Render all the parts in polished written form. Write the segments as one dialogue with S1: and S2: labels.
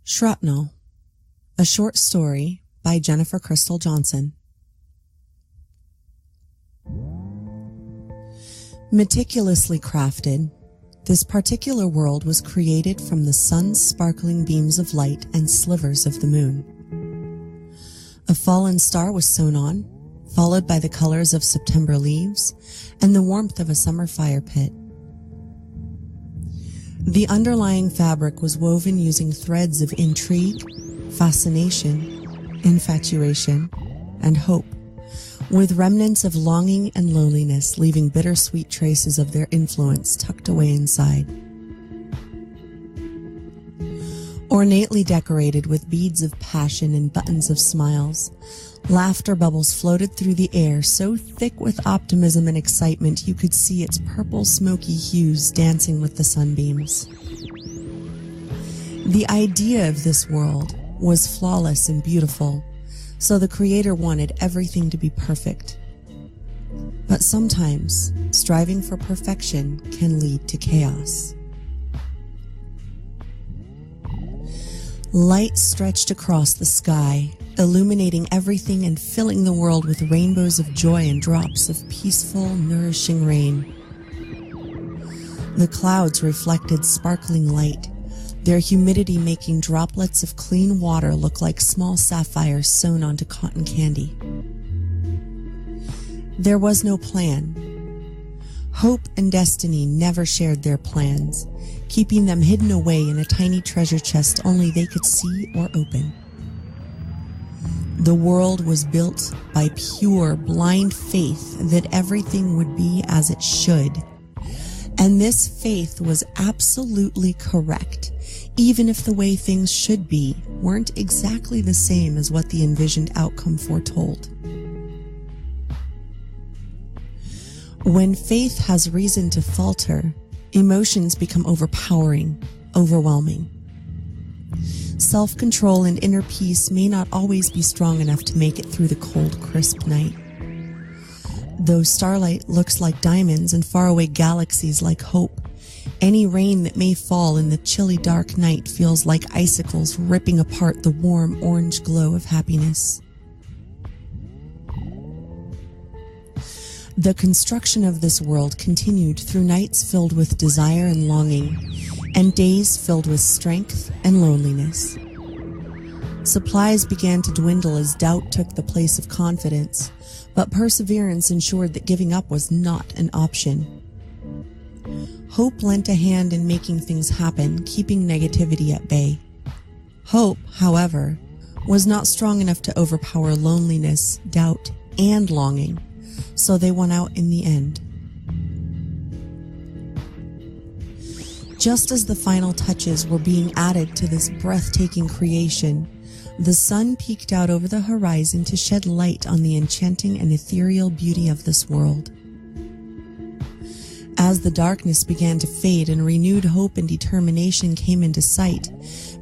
S1: Shrapnel, a short story by Jennifer Crystal Johnson. Meticulously crafted, this particular world was created from the sun's sparkling beams of light and slivers of the moon. A fallen star was sewn on, followed by the colors of September leaves and the warmth of a summer fire pit. The underlying fabric was woven using threads of intrigue, fascination, infatuation, and hope, with remnants of longing and loneliness leaving bittersweet traces of their influence tucked away inside. Ornately decorated with beads of passion and buttons of smiles, laughter bubbles floated through the air so thick with optimism and excitement you could see its purple smoky hues dancing with the sunbeams. The idea of this world was flawless and beautiful, so the creator wanted everything to be perfect. But sometimes, striving for perfection can lead to chaos. Light stretched across the sky, illuminating everything and filling the world with rainbows of joy and drops of peaceful, nourishing rain. The clouds reflected sparkling light, their humidity making droplets of clean water look like small sapphires sewn onto cotton candy. There was no plan. Hope and destiny never shared their plans, keeping them hidden away in a tiny treasure chest only they could see or open. The world was built by pure, blind faith that everything would be as it should. And this faith was absolutely correct, even if the way things should be weren't exactly the same as what the envisioned outcome foretold. When faith has reason to falter, emotions become overpowering, overwhelming. Self-control and inner peace may not always be strong enough to make it through the cold, crisp night. Though starlight looks like diamonds and faraway galaxies like hope, any rain that may fall in the chilly dark night feels like icicles ripping apart the warm orange glow of happiness. The construction of this world continued through nights filled with desire and longing, and days filled with strength and loneliness. Supplies began to dwindle as doubt took the place of confidence, but perseverance ensured that giving up was not an option. Hope lent a hand in making things happen, keeping negativity at bay. Hope, however, was not strong enough to overpower loneliness, doubt, and longing, so they won out in the end. Just as the final touches were being added to this breathtaking creation, the sun peeked out over the horizon to shed light on the enchanting and ethereal beauty of this world. As the darkness began to fade and renewed hope and determination came into sight,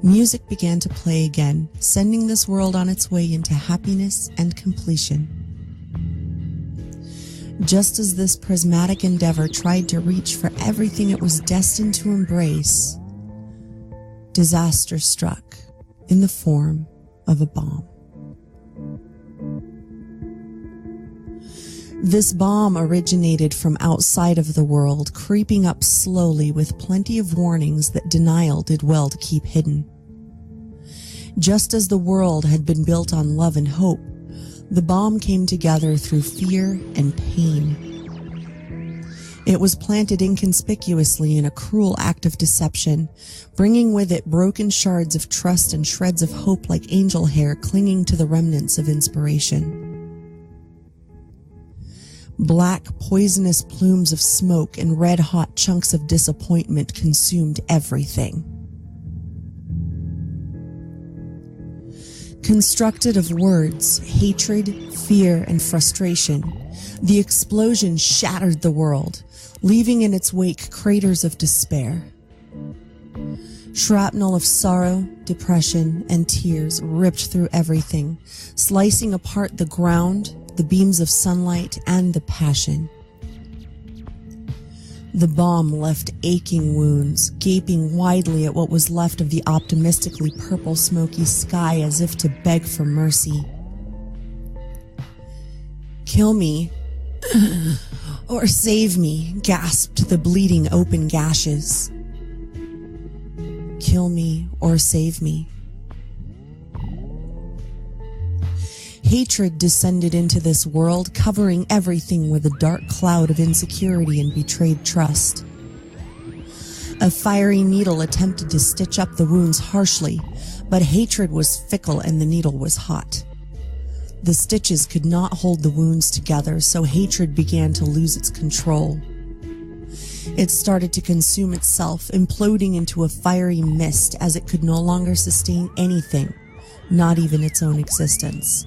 S1: music began to play again, sending this world on its way into happiness and completion. Just as this prismatic endeavor tried to reach for everything it was destined to embrace, disaster struck in the form of a bomb. This bomb originated from outside of the world, creeping up slowly with plenty of warnings that denial did well to keep hidden. Just as the world had been built on love and hope, the bomb came together through fear and pain. It was planted inconspicuously in a cruel act of deception, bringing with it broken shards of trust and shreds of hope like angel hair clinging to the remnants of inspiration. Black, poisonous plumes of smoke and red-hot chunks of disappointment consumed everything. Constructed of words, hatred, fear, and frustration, the explosion shattered the world, leaving in its wake craters of despair. Shrapnel of sorrow, depression, and tears ripped through everything, slicing apart the ground, the beams of sunlight, and the passion. The bomb left aching wounds, gaping widely at what was left of the optimistically purple smoky sky as if to beg for mercy. "Kill me, or save me," gasped the bleeding open gashes. "Kill me, or save me." Hatred descended into this world, covering everything with a dark cloud of insecurity and betrayed trust. A fiery needle attempted to stitch up the wounds harshly, but hatred was fickle and the needle was hot. The stitches could not hold the wounds together, so hatred began to lose its control. It started to consume itself, imploding into a fiery mist as it could no longer sustain anything, not even its own existence.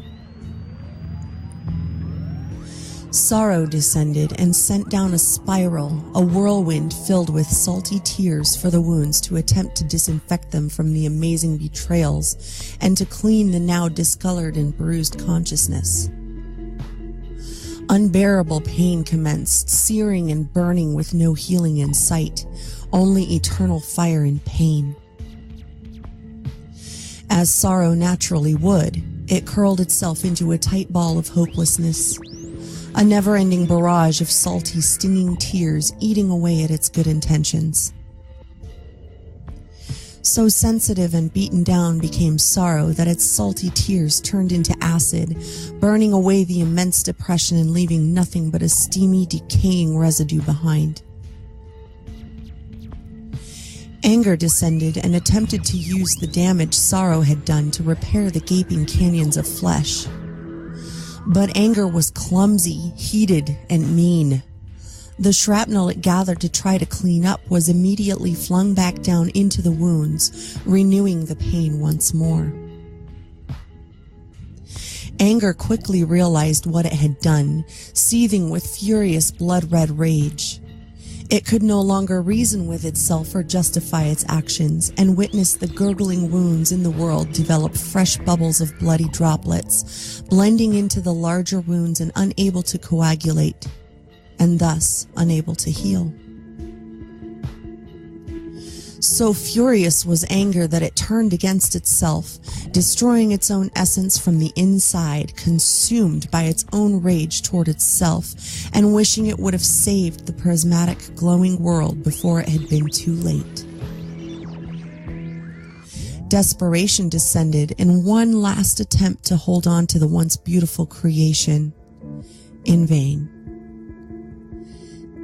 S1: Sorrow descended and sent down a spiral, a whirlwind filled with salty tears for the wounds to attempt to disinfect them from the amazing betrayals and to clean the now discolored and bruised consciousness. Unbearable pain commenced, searing and burning with no healing in sight, only eternal fire and pain. As sorrow naturally would, it curled itself into a tight ball of hopelessness, a never-ending barrage of salty, stinging tears eating away at its good intentions. So sensitive and beaten down became sorrow that its salty tears turned into acid, burning away the immense depression and leaving nothing but a steamy, decaying residue behind. Anger descended and attempted to use the damage sorrow had done to repair the gaping canyons of flesh. But anger was clumsy, heated, and mean. The shrapnel it gathered to try to clean up was immediately flung back down into the wounds, renewing the pain once more. Anger quickly realized what it had done, seething with furious blood-red rage. It could no longer reason with itself or justify its actions, and witnessed the gurgling wounds in the world develop fresh bubbles of bloody droplets, blending into the larger wounds and unable to coagulate, and thus unable to heal. So furious was anger that it turned against itself, destroying its own essence from the inside, consumed by its own rage toward itself, and wishing it would have saved the prismatic, glowing world before it had been too late. Desperation descended in one last attempt to hold on to the once beautiful creation. In vain.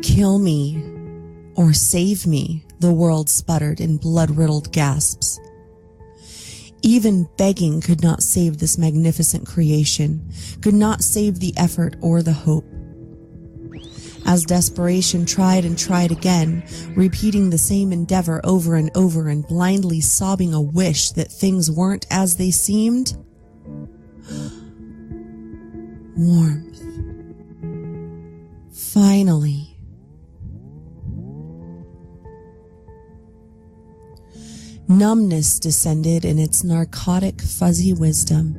S1: "Kill me, or save me," the world sputtered in blood-riddled gasps. Even begging could not save this magnificent creation, could not save the effort or the hope. As desperation tried and tried again, repeating the same endeavor over and over and blindly sobbing a wish that things weren't as they seemed, warmth. Finally. Numbness descended in its narcotic, fuzzy wisdom.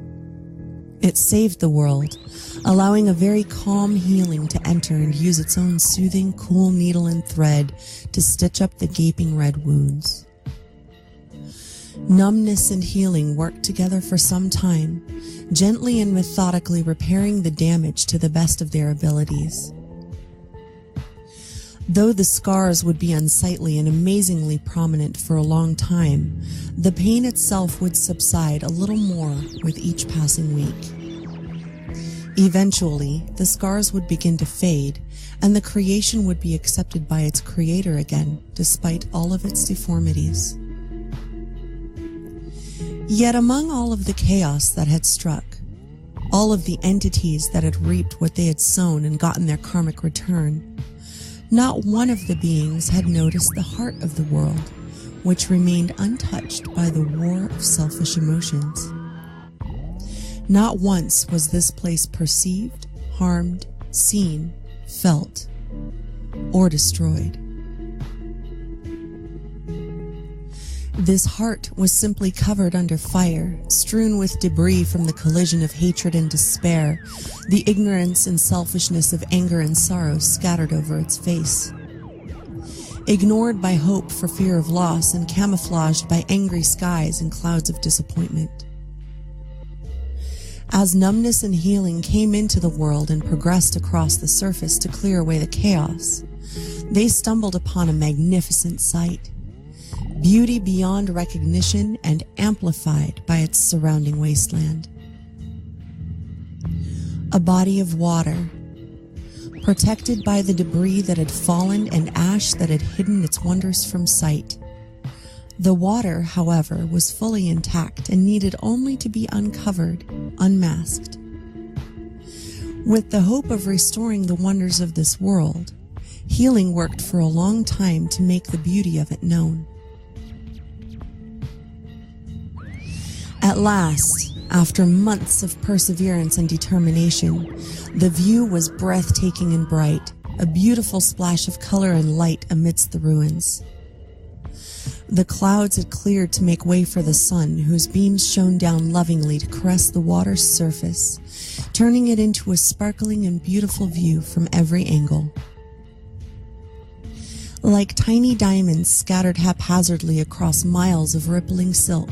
S1: It saved the world, allowing a very calm healing to enter and use its own soothing, cool needle and thread to stitch up the gaping red wounds. Numbness and healing worked together for some time, gently and methodically repairing the damage to the best of their abilities. Though the scars would be unsightly and amazingly prominent for a long time, the pain itself would subside a little more with each passing week. Eventually, the scars would begin to fade, and the creation would be accepted by its creator again, despite all of its deformities. Yet among all of the chaos that had struck, all of the entities that had reaped what they had sown and gotten their karmic return, not one of the beings had noticed the heart of the world, which remained untouched by the war of selfish emotions. Not once was this place perceived, harmed, seen, felt, or destroyed. This heart was simply covered under fire, strewn with debris from the collision of hatred and despair, the ignorance and selfishness of anger and sorrow scattered over its face. ignored by hope for fear of loss and camouflaged by angry skies and clouds of disappointment. As numbness and healing came into the world and progressed across the surface to clear away the chaos, they stumbled upon a magnificent sight, beauty beyond recognition and amplified by its surrounding wasteland. A body of water, protected by the debris that had fallen and ash that had hidden its wonders from sight. The water, however, was fully intact and needed only to be uncovered, unmasked. With the hope of restoring the wonders of this world, healing worked for a long time to make the beauty of it known. At last, after months of perseverance and determination, the view was breathtaking and bright, a beautiful splash of color and light amidst the ruins. The clouds had cleared to make way for the sun, whose beams shone down lovingly to caress the water's surface, turning it into a sparkling and beautiful view from every angle. Like tiny diamonds scattered haphazardly across miles of rippling silk,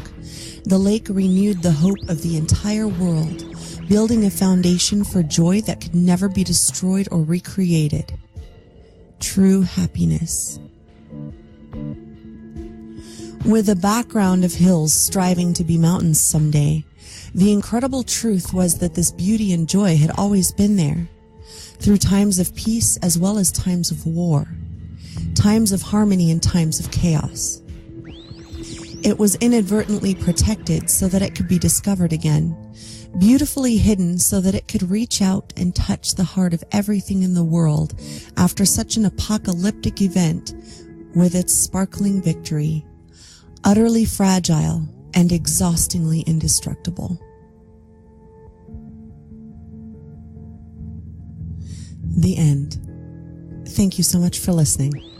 S1: the lake renewed the hope of the entire world, building a foundation for joy that could never be destroyed or recreated. True happiness. With a background of hills striving to be mountains someday, the incredible truth was that this beauty and joy had always been there, through times of peace as well as times of war, times of harmony and times of chaos. It was inadvertently protected so that it could be discovered again, beautifully hidden so that it could reach out and touch the heart of everything in the world after such an apocalyptic event with its sparkling victory, utterly fragile and exhaustingly indestructible. The end. Thank you so much for listening.